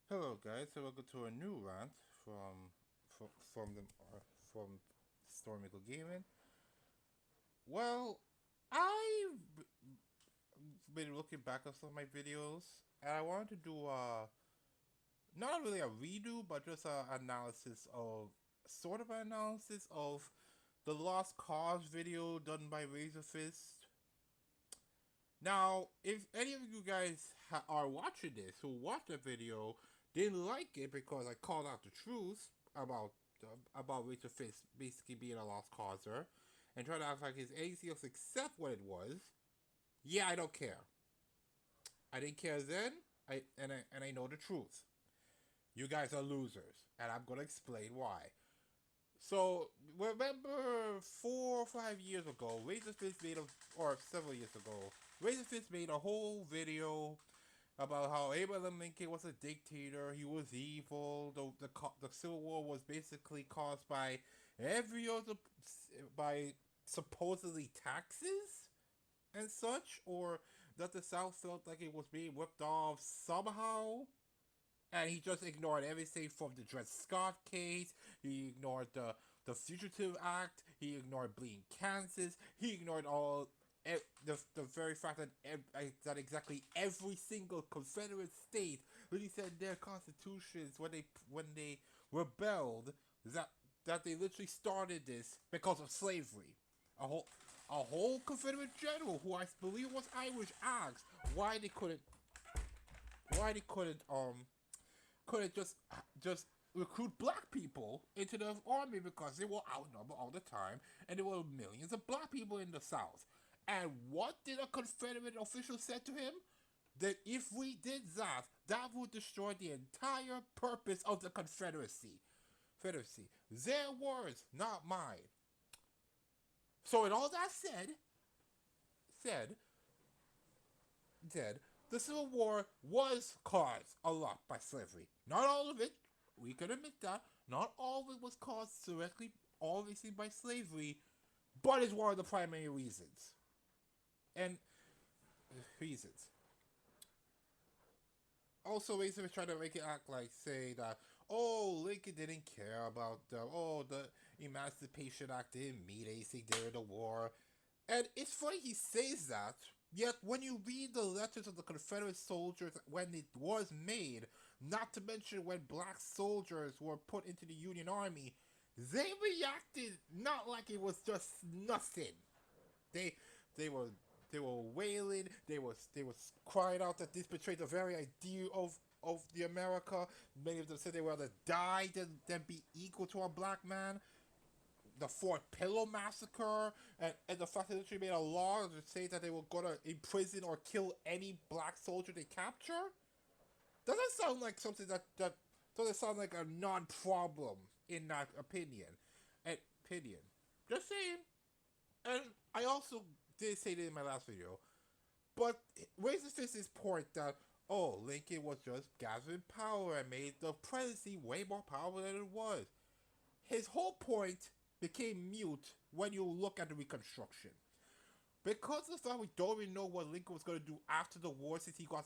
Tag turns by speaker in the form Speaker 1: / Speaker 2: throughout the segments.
Speaker 1: Hello, guys. So welcome to a new rant from Stormical Gaming. Well, I've been looking back at some of my videos, and I wanted to do not really a redo, but just an analysis of sort of an analysis of the Lost Cause video done by Razorfist. Now, if any of you guys are watching this who watched the video, didn't like it because I called out the truth about Rachel Fitz basically being a lost causer, and tried to act like his ACLs accept what it was. Yeah, I don't care. I didn't care then. I know the truth. You guys are losers, and I'm gonna explain why. So remember 4 or 5 years ago, or several years ago, Razorfist made a whole video about how Abraham Lincoln was a dictator. He was evil. The Civil War was basically caused by every other by supposedly taxes and such, or that the South felt like it was being ripped off somehow. And he just ignored everything from the Dred Scott case. He ignored the Fugitive Act. He ignored Bleeding Kansas. He ignored the very fact that exactly every single Confederate state really said their constitutions when they rebelled that they literally started this because of slavery. A whole a whole Confederate general who I believe was Irish asked why they couldn't just recruit black people into the army because they were outnumbered all the time, and there were millions of black people in the South. And what did a Confederate official say to him? That if we did that, that would destroy the entire purpose of the Confederacy. Confederacy. Their words, not mine. So, in all that said, said, the Civil War was caused a lot by slavery. Not all of it, we can admit that. Not all of it was caused directly, obviously, by slavery, but it's one of the primary reasons. And reasons. Also, basically trying to make it act like, say that, oh, Lincoln didn't care about the Emancipation Act didn't mean anything during the war. And it's funny he says that, yet when you read the letters of the Confederate soldiers when it was made, not to mention when black soldiers were put into the Union Army, they reacted not like it was just nothing. They they were they were wailing. They was crying out that this betrayed the very idea of the America. Many of them said they would rather die than be equal to a black man. The Fort Pillow massacre, and the fact that they literally made a law to say that they were gonna imprison or kill any black soldier they capture. Doesn't sound like something that doesn't sound like a non-problem in that opinion. Opinion. Just saying. And I also did say that in my last video, but raises this point that, oh, Lincoln was just gathering power and made the presidency way more powerful than it was. His whole point became mute when you look at the Reconstruction. Because of the fact we don't even know what Lincoln was going to do after the war, since he got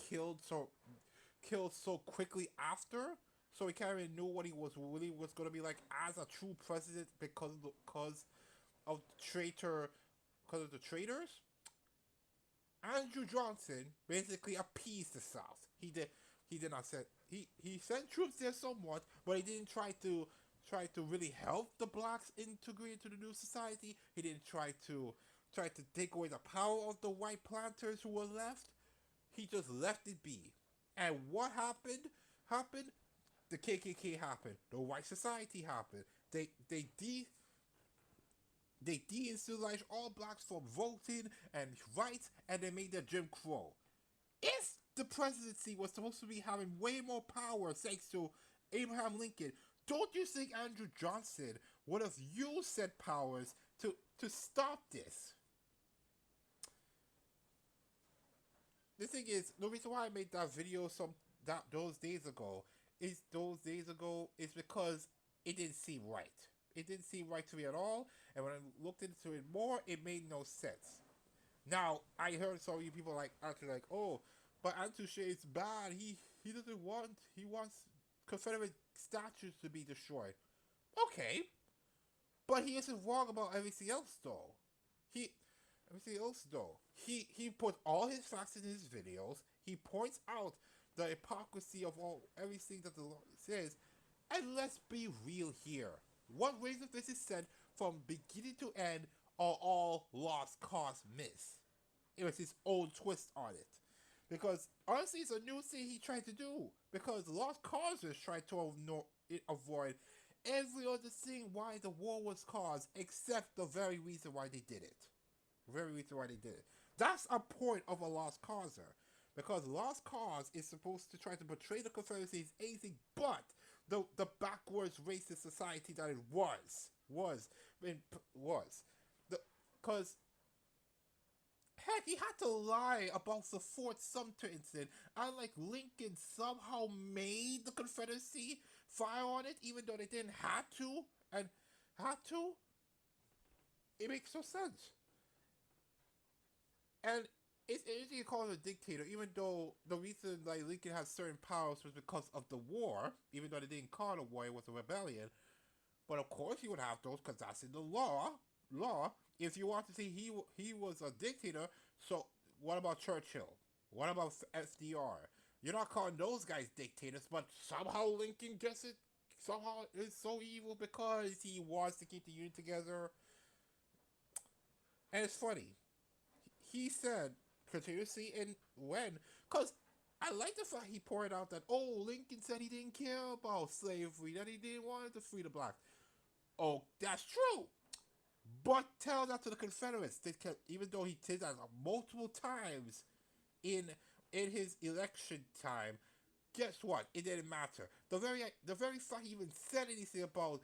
Speaker 1: killed so quickly after, so we can't even know what he was going to be like as a true president because of the traitors. Andrew Johnson basically appeased the South. He did not send he sent troops there somewhat, but he didn't try to really help the blacks integrate into the new society. He didn't try to take away the power of the white planters who were left. He just left it be. And what happened? Happened. The KKK happened. The white society happened. They deinstitutionalized all blacks from voting and rights, and they made their Jim Crow. If the presidency was supposed to be having way more power thanks to Abraham Lincoln, don't you think Andrew Johnson would have used said powers to stop this? The thing is, the reason why I made that video those days ago is because it didn't seem right. It didn't seem right to me at all, and when I looked into it more, it made no sense. Now I heard some of you people like actually like, oh, But Antouche is bad. He doesn't want. He wants Confederate statues to be destroyed. Okay, but he isn't wrong about everything else though. He everything else though. He puts all his facts in his videos. He points out the hypocrisy of all everything that the law says. And let's be real here. What Razor Fist is said from beginning to end are all lost cause myths. It was his own twist on it. Because honestly, it's a new thing he tried to do. Because lost causes tried to avoid every other thing why the war was caused, except the very reason why they did it. The very reason why they did it. That's a point of a lost causer. Because lost cause is supposed to try to portray the Confederacy as anything but the backwards racist society that it was. Because heck, he had to lie about the Fort Sumter incident, and like Lincoln somehow made the Confederacy fire on it, even though they didn't have to, and had to. It makes no sense. And it's easy to call him a dictator, even though the reason like Lincoln had certain powers was because of the war, even though they didn't call it a war, it was a rebellion. But of course he would have those because that's in the law. If you want to say he was a dictator, so what about Churchill? What about FDR? You're not calling those guys dictators, but somehow Lincoln gets it. Somehow it's so evil because he wants to keep the Union together. And it's funny. He said continuously and when, because I like the fact he pointed out that Lincoln said he didn't care about slavery, that he didn't want to free the blacks. Oh, that's true. But tell that to the Confederates. Even though he did that multiple times in his election time, guess what? It didn't matter. The very fact he even said anything about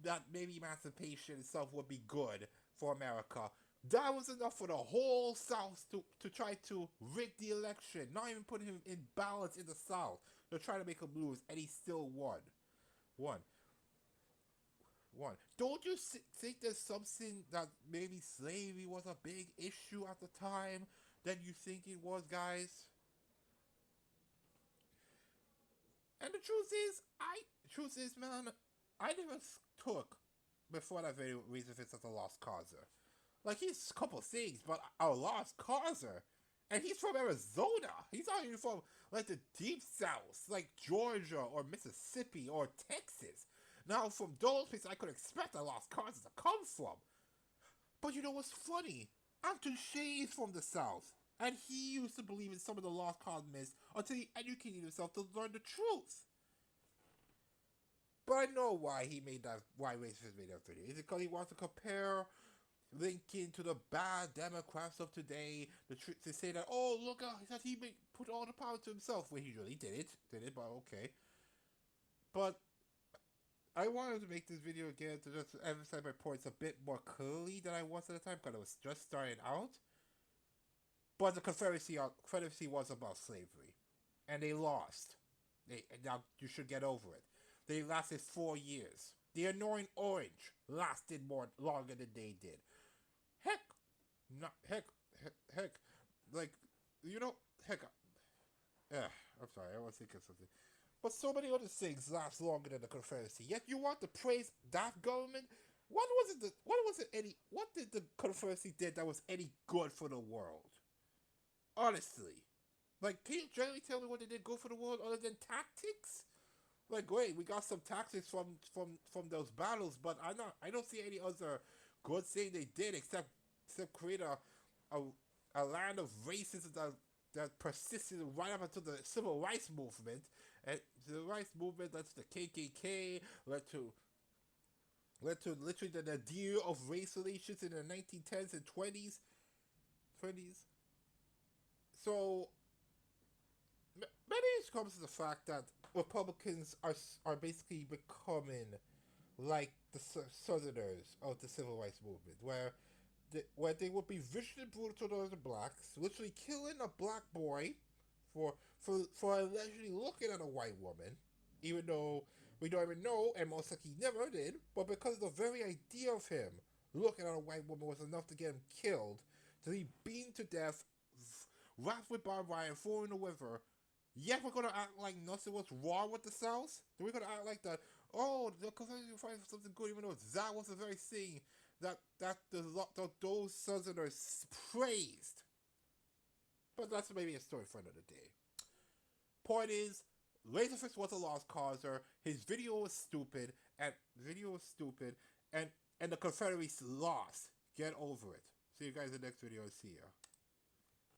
Speaker 1: that maybe emancipation itself would be good for America. That was enough for the whole South to try to rig the election, not even put him in balance in the South. They're trying to make him lose, and he still won. Won. Don't you think there's something that maybe slavery was a big issue at the time than you think it was, guys? And the truth is, man, I never took before that video reason if it's as a lost causer. Like, he's a couple things, but a lost causer. And he's from Arizona. He's not even from, like, the deep south, like Georgia or Mississippi or Texas. Now, from those places, I could expect a lost causes to come from. But you know what's funny? Antouche is from the south. And he used to believe in some of the lost cause myths until he educated himself to learn the truth. But I know why racist made that video. Is it because he wants to compare Lincoln to the bad Democrats of today? To say that, look, that he put all the power to himself. Well, he really did it, but okay. But I wanted to make this video again to just emphasize my points a bit more clearly than I was at the time, because I was just starting out. But the Confederacy was about slavery. And they lost. Now, you should get over it. They lasted 4 years. The Annoying Orange lasted longer than they did. Heck, like, I'm sorry, I was thinking something. But so many other things last longer than the Confederacy. Yet you want to praise that government? What did the Confederacy did that was any good for the world? Honestly. Like, can you generally tell me what they did good for the world other than tactics? Like, wait, we got some tactics from those battles, but I don't see any other good thing they did except create a land of racism that persisted right up until the Civil Rights Movement. And the Civil Rights Movement led to the KKK, led to literally the nadir of race relations in the 1910s and 20s. So, maybe it comes to the fact that Republicans are basically becoming like the Southerners of the Civil Rights Movement, where they would be viciously brutal to the blacks, literally killing a black boy for allegedly looking at a white woman, even though we don't even know, and most likely he never did, but because the very idea of him looking at a white woman was enough to get him killed, to be beaten to death wrapped with barbed wire and thrown in the river. Yet we're gonna act like nothing was wrong with the South? We're gonna act like that, oh, the Confederacy fighting for something good, even though that was the very thing that those Southerners praised. But that's maybe a story for another day. Point is, Razorfist was a lost causer. His video was stupid, and the Confederacy lost. Get over it. See you guys in the next video. See ya.